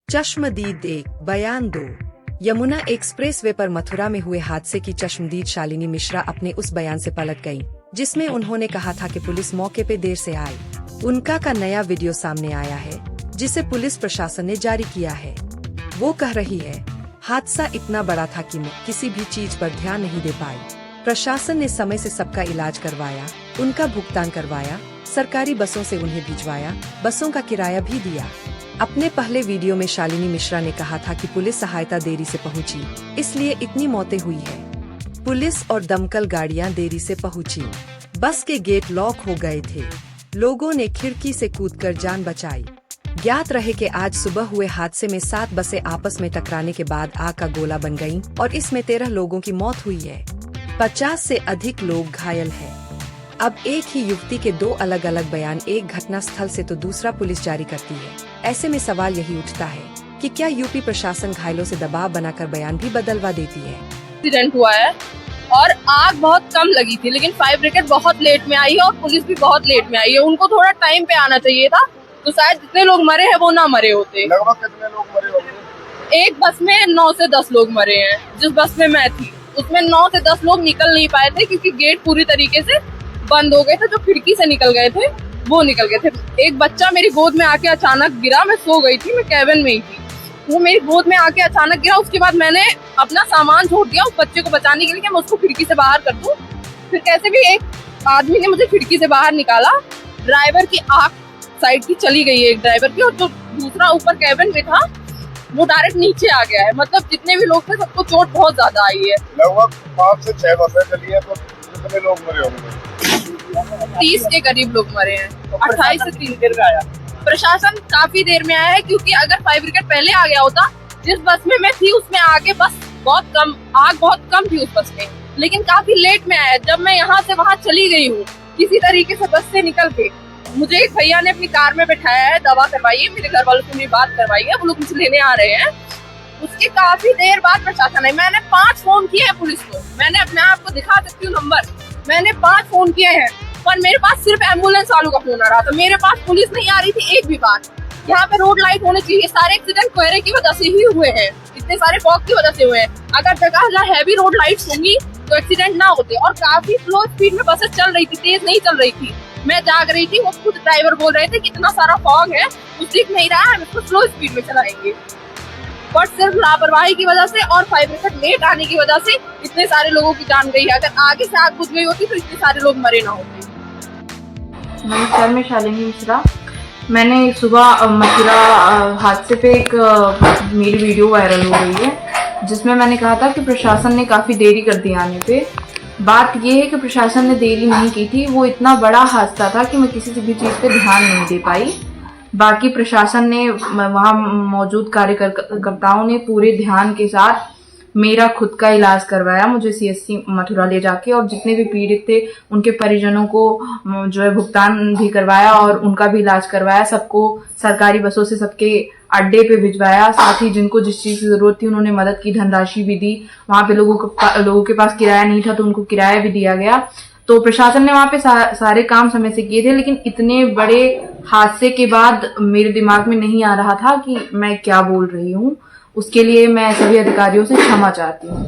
चश्मदीद एक बयान दो। यमुना एक्सप्रेसवे पर मथुरा में हुए हादसे की चश्मदीद शालिनी मिश्रा अपने उस बयान से पलट गईं, जिसमें उन्होंने कहा था कि पुलिस मौके पे देर से आई। उनका का नया वीडियो सामने आया है, जिसे पुलिस प्रशासन ने जारी किया है। वो कह रही है, हादसा इतना बड़ा था कि मैं किसी भी चीज पर ध्यान नहीं दे पाई। प्रशासन ने समय से सबका इलाज करवाया, उनका भुगतान करवाया, सरकारी बसों से उन्हें भिजवाया, बसों का किराया भी दिया। अपने पहले वीडियो में शालिनी मिश्रा ने कहा था कि पुलिस सहायता देरी से पहुंची, इसलिए इतनी मौतें हुई है। पुलिस और दमकल गाड़ियां देरी से पहुंची, बस के गेट लॉक हो गए थे, लोगों ने खिड़की से कूदकर जान बचाई। ज्ञात रहे कि आज सुबह हुए हादसे में 7 बसें आपस में टकराने के बाद आग का गोला बन गईं और इसमें 13 लोगों की मौत हुई है। 50 से अधिक लोग घायल हैं। अब एक ही युवती के 2 अलग अलग बयान, एक घटना स्थल से तो दूसरा पुलिस जारी करती है। ऐसे में सवाल यही उठता है कि क्या यूपी प्रशासन घायलों से दबाव बनाकर बयान भी बदलवा देती है। एक्सीडेंट हुआ है और आग बहुत कम लगी थी, लेकिन फायर ब्रिगेड बहुत लेट में आई है और पुलिस भी बहुत लेट में आई है। उनको थोड़ा टाइम पे आना चाहिए था, तो शायद जितने लोग मरे हैं वो ना मरे होते। लगभग कितने लोग मरे होंगे? एक बस में 9 से 10 लोग मरे हैं। जिस बस में मैं थी उसमें 9 से 10 लोग निकल नहीं पाए थे, क्योंकि गेट पूरी तरीके से बंद हो गए थे। जो खिड़की से निकल गए थे वो निकल गए थे। एक बच्चा मेरी गोद में आके अचानक गिरा, मैं सो गई थी, मैं कैबिन में ही थी, वो मेरी गोद में आके अचानक गिरा। उसके बाद मैंने अपना सामान छोड़ दिया उस बच्चे को बचाने के लिए कि मैं उसको खिड़की से बाहर कर दूं। फिर कैसे भी एक आदमी ने मुझे खिड़की से बाहर निकाला। ड्राइवर की आंख साइड की चली गई है एक ड्राइवर की, और जो दूसरा ऊपर कैबिन में था वो डायरेक्ट नीचे आ गया है। मतलब जितने भी लोग थे सबको चोट बहुत ज्यादा आई है। लगभग 5 से 6 बसें चली है, तो कितने लोग मरे होंगे? 30 के करीब लोग मरे हैं। 28 से 30 देर में आया। प्रशासन काफी देर में आया है, क्योंकि अगर फायर ब्रिगेड पहले आ गया होता, जिस बस में मैं थी उसमें आगे बस आग बहुत कम थी उस बस में, लेकिन काफी लेट में आया। जब मैं यहाँ से वहाँ चली गई हूँ किसी तरीके से बस से निकल के, मुझे एक भैया ने अपनी कार में बैठाया है, दवा करवाई है, मेरे घर वालों से मेरी बात करवाई है, वो लोग मुझे लेने आ रहे हैं। उसके काफी देर बाद प्रशासन है। मैंने 5 फोन किए हैं पुलिस को, मैंने अपने आप को दिखा सकती हूँ नंबर, मैंने 5 फोन किए हैं, पर मेरे पास सिर्फ एम्बुलेंस वालों का फोन आ रहा था। मेरे पास पुलिस नहीं आ रही थी एक भी बार। यहाँ पे रोड लाइट होने चाहिए। सारे एक्सीडेंट कोहरे की वजह से ही हुए हैं, इतने सारे फॉग की वजह से हुए हैं। अगर जगह जहाँ हैवी रोड लाइट्स होंगी तो एक्सीडेंट ना होते। और काफी स्लो स्पीड में बसेस चल रही थी, तेज नहीं चल रही थी। मैं जाग रही थी, वो खुद ड्राइवर बोल रहे थे कि इतना सारा फॉग है, कुछ दिख नहीं रहा है, हम इसको स्लो स्पीड में चलाएंगे। बट सिर्फ लापरवाही की वजह से और फायर ब्रिगेड लेट आने की वजह से इतने सारे लोगों की जान गई है। अगर आगे से आग बुझ गई होती तो इतने सारे लोग मरे ना होते। नमस्कार, मैं शालिनी मिश्रा। मैंने सुबह मथुरा हादसे पे एक मेरी वीडियो वायरल हो गई है, जिसमें मैंने कहा था कि प्रशासन ने काफ़ी देरी कर दी आने पे। बात ये है कि प्रशासन ने देरी नहीं की थी, वो इतना बड़ा हादसा था कि मैं किसी भी चीज़ पे ध्यान नहीं दे पाई। बाकी प्रशासन ने, वहाँ मौजूद कार्यकर्ताओं ने पूरे ध्यान के साथ मेरा खुद का इलाज करवाया, मुझे CSC मथुरा ले जाके, और जितने भी पीड़ित थे उनके परिजनों को जो है भुगतान भी करवाया और उनका भी इलाज करवाया। सबको सरकारी बसों से सबके अड्डे पे भिजवाया। साथ ही जिनको जिस चीज़ की जरूरत थी उन्होंने मदद की, धनराशि भी दी। वहाँ पे लोगों के पास किराया नहीं था तो उनको किराया भी दिया गया। तो प्रशासन ने वहाँ पे सारे काम समय से किए थे, लेकिन इतने बड़े हादसे के बाद मेरे दिमाग में नहीं आ रहा था कि मैं क्या बोल रही हूँ। उसके लिए मैं सभी अधिकारियों से क्षमा चाहती हूँ।